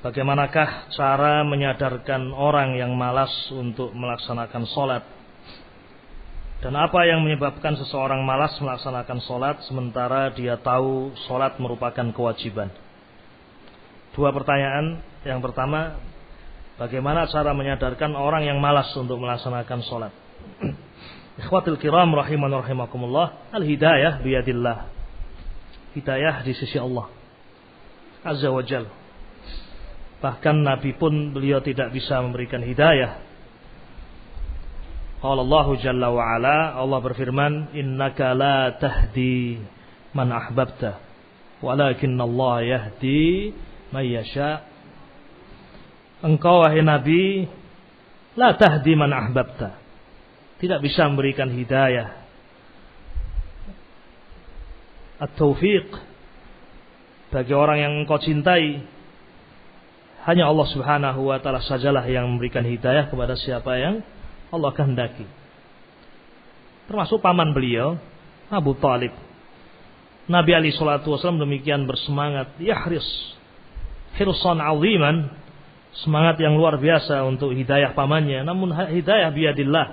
Bagaimanakah cara menyadarkan orang yang malas untuk melaksanakan sholat? Dan apa yang menyebabkan seseorang malas melaksanakan sholat sementara dia tahu sholat merupakan kewajiban? Dua pertanyaan. Yang pertama, bagaimana cara menyadarkan orang yang malas untuk melaksanakan sholat? Ikhwatul kiram rahiman rahimakumullah, al-hidayah biyadillah. Hidayah di sisi Allah Azza wa Jal. Bahkan Nabi pun beliau tidak bisa memberikan hidayah. Qala Allah Jalla wa Ala, Allah berfirman, innaka la tahdi man ahbabta walakinna Allah yahdi man yasha. Engkau wahai Nabi, la tahdi man ahbabta, tidak bisa memberikan hidayah, at-taufiq bagi orang yang engkau cintai. Hanya Allah Subhanahu wa ta'ala sajalah yang memberikan hidayah kepada siapa yang Allah kehendaki. Termasuk paman beliau, Abu Talib. Nabi alaihi salatu wasallam demikian bersemangat, yahris hirsan aziman, semangat yang luar biasa untuk hidayah pamannya. Namun hidayah biyadillah,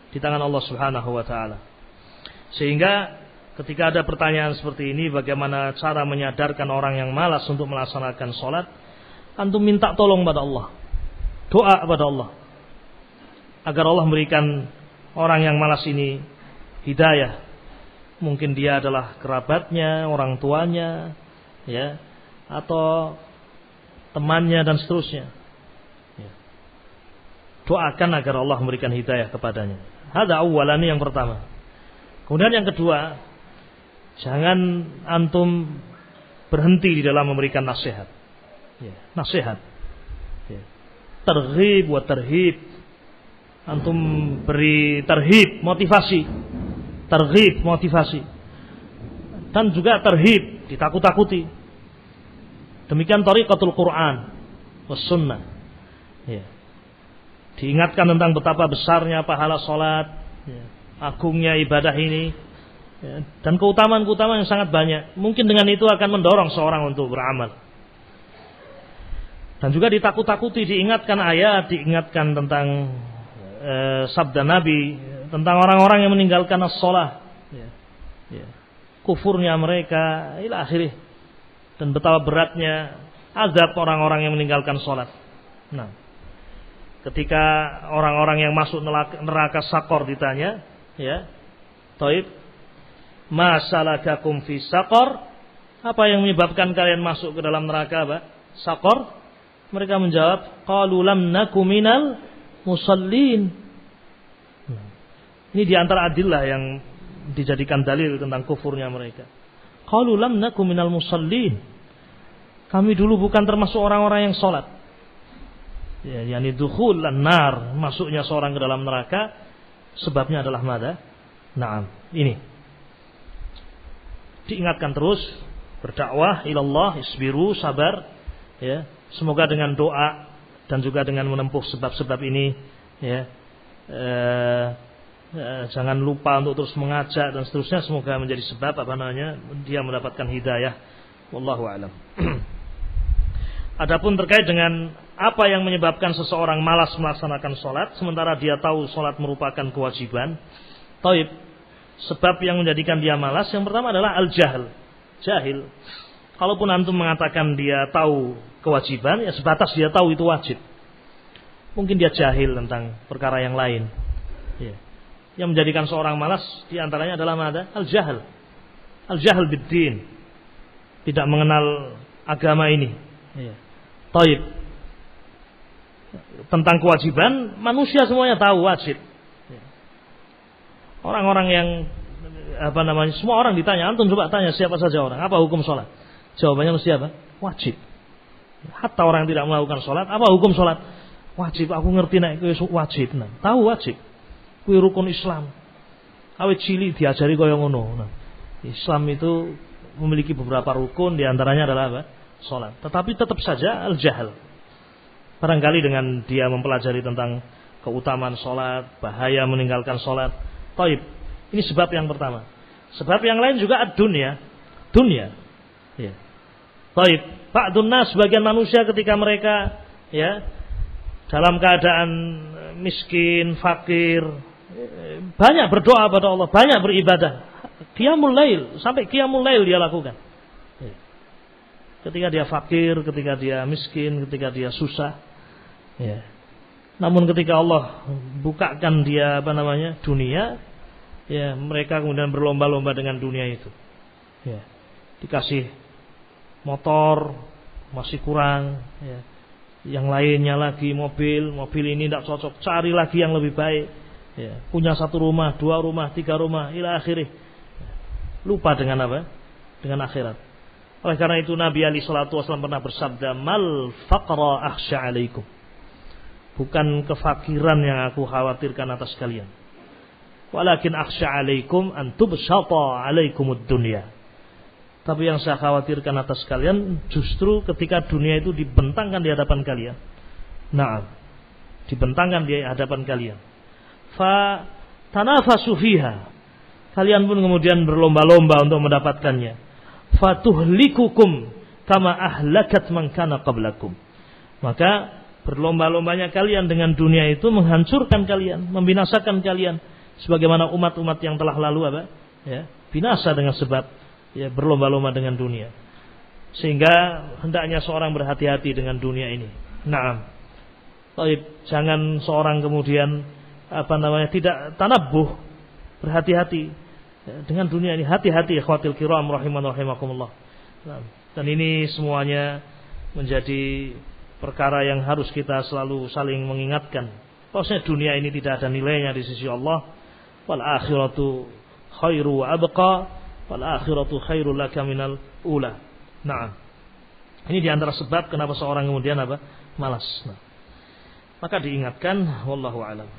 di tangan Allah Subhanahu wa ta'ala. Sehingga ketika ada pertanyaan seperti ini, bagaimana cara menyadarkan orang yang malas untuk melaksanakan sholat, antum minta tolong pada Allah, doa pada Allah agar Allah memberikan orang yang malas ini hidayah. Mungkin dia adalah kerabatnya, orang tuanya, ya, atau temannya dan seterusnya. Ya. Doakan agar Allah memberikan hidayah kepadanya. Hada awalan, yang pertama. Kemudian yang kedua, jangan antum berhenti di dalam memberikan nasihat. Ya, nasihat, ya. Targhib wa tarhib. Antum beri tarhib, motivasi, targhib, motivasi, dan juga tarhib, ditakut-takuti. Demikian thariqatul Quran was sunnah, ya. Diingatkan tentang betapa besarnya pahala sholat, ya, agungnya ibadah ini, ya, dan keutamaan-keutamaan yang sangat banyak. Mungkin dengan itu akan mendorong seorang untuk beramal. Dan juga ditakut-takuti, diingatkan ayat, diingatkan tentang sabda Nabi tentang orang-orang yang meninggalkan as-shalah, ya, ya, kufurnya mereka ila akhirih, dan betapa beratnya azab orang-orang yang meninggalkan sholat. Nah, ketika orang-orang yang masuk neraka Saqar ditanya, ya, Taib, ma salakakum fi Saqar? Apa yang menyebabkan kalian masuk ke dalam neraka Saqar? Mereka menjawab, qalu lam naku minal musallin. Ini diantara adillah yang dijadikan dalil tentang kufurnya mereka. Qalu lam naku minal musallin. Kami dulu bukan termasuk orang-orang yang sholat. Ya, yani dukhul an-nar, masuknya seorang ke dalam neraka, sebabnya adalah mada? Naam, ini. Diingatkan terus, berdakwah ilallah, isbiru, sabar, ya. Semoga dengan doa dan juga dengan menempuh sebab-sebab ini, ya, jangan lupa untuk terus mengajak dan seterusnya. Semoga menjadi sebab dia mendapatkan hidayah. Wallahu a'lam. Adapun terkait dengan apa yang menyebabkan seseorang malas melaksanakan sholat sementara dia tahu sholat merupakan kewajiban. Taib, sebab yang menjadikan dia malas yang pertama adalah al-jahl, jahil. Kalaupun antum mengatakan dia tahu kewajiban, ya sebatas dia tahu itu wajib. Mungkin dia jahil tentang perkara yang lain. Ya. Yang menjadikan seorang malas diantaranya adalah al-jahl. Al-jahl bid-din. Tidak mengenal agama ini. Ya. Taib. Tentang kewajiban, manusia semuanya tahu wajib. Ya. Orang-orang yang semua orang ditanya, antum coba tanya siapa saja orang, apa hukum sholat? Jawabannya mesti apa? Wajib. Hatta orang yang tidak melakukan sholat, apa hukum sholat? Wajib. Aku ngerti nek kowe wajib. Nah, tahu wajib. Kuwi rukun Islam. Awit cilik diajari kaya ngono. Nah, Islam itu memiliki beberapa rukun, diantaranya adalah apa? Sholat. Tetapi tetap saja al-jahl. Barangkali dengan dia mempelajari tentang keutamaan sholat, bahaya meninggalkan sholat. Taib. Ini sebab yang pertama. Sebab yang lain juga ad-dunya. Dunia. Ya. Taib. Ba'dun nas, sebagian manusia ketika mereka ya dalam keadaan miskin, fakir, banyak berdoa pada Allah, banyak beribadah. Qiyamul lail, sampai qiyamul lail dia lakukan. Ketika dia fakir, ketika dia miskin, ketika dia susah. Ya. Namun ketika Allah bukakan dia dunia, ya mereka kemudian berlomba-lomba dengan dunia itu. Ya. Dikasih motor masih kurang, ya. Yang lainnya lagi mobil ini tidak cocok, cari lagi yang lebih baik. Ya. Punya 1 rumah, 2 rumah, 3 rumah, ila akhirih. Lupa dengan apa? Dengan akhirat. Oleh karena itu Nabi Ali sallallahu alaihi wasallam pernah bersabda, "Mal faqra akhsha 'alaikum." Bukan kefakiran yang aku khawatirkan atas kalian. Walakin akhsha 'alaikum an tubsata 'alaikumud dunya. Tapi yang saya khawatirkan atas kalian justru ketika dunia itu dibentangkan di hadapan kalian. Naam. Dibentangkan di hadapan kalian. Fa tanafasu fiha. Kalian pun kemudian berlomba-lomba untuk mendapatkannya. Fatuhlikukum kama ahlakat man kana qablakum. Maka berlomba-lombanya kalian dengan dunia itu menghancurkan kalian, membinasakan kalian sebagaimana umat-umat yang telah lalu binasa dengan sebab berlomba-lomba dengan dunia. Sehingga hendaknya seorang berhati-hati dengan dunia ini. Naam. Jangan seorang kemudian tidak tanabbuh, berhati-hati dengan dunia ini. Hati-hati ikhwatil kiram rahimakumullah. Dan ini semuanya menjadi perkara yang harus kita selalu saling mengingatkan. Bahwasanya dunia ini tidak ada nilainya di sisi Allah. Wal akhiratu khairu wa abqa, wal akhiratu khairul laka minal ula. Nah, ini diantara sebab kenapa seorang kemudian malas. Maka diingatkan, wallahu a'lam.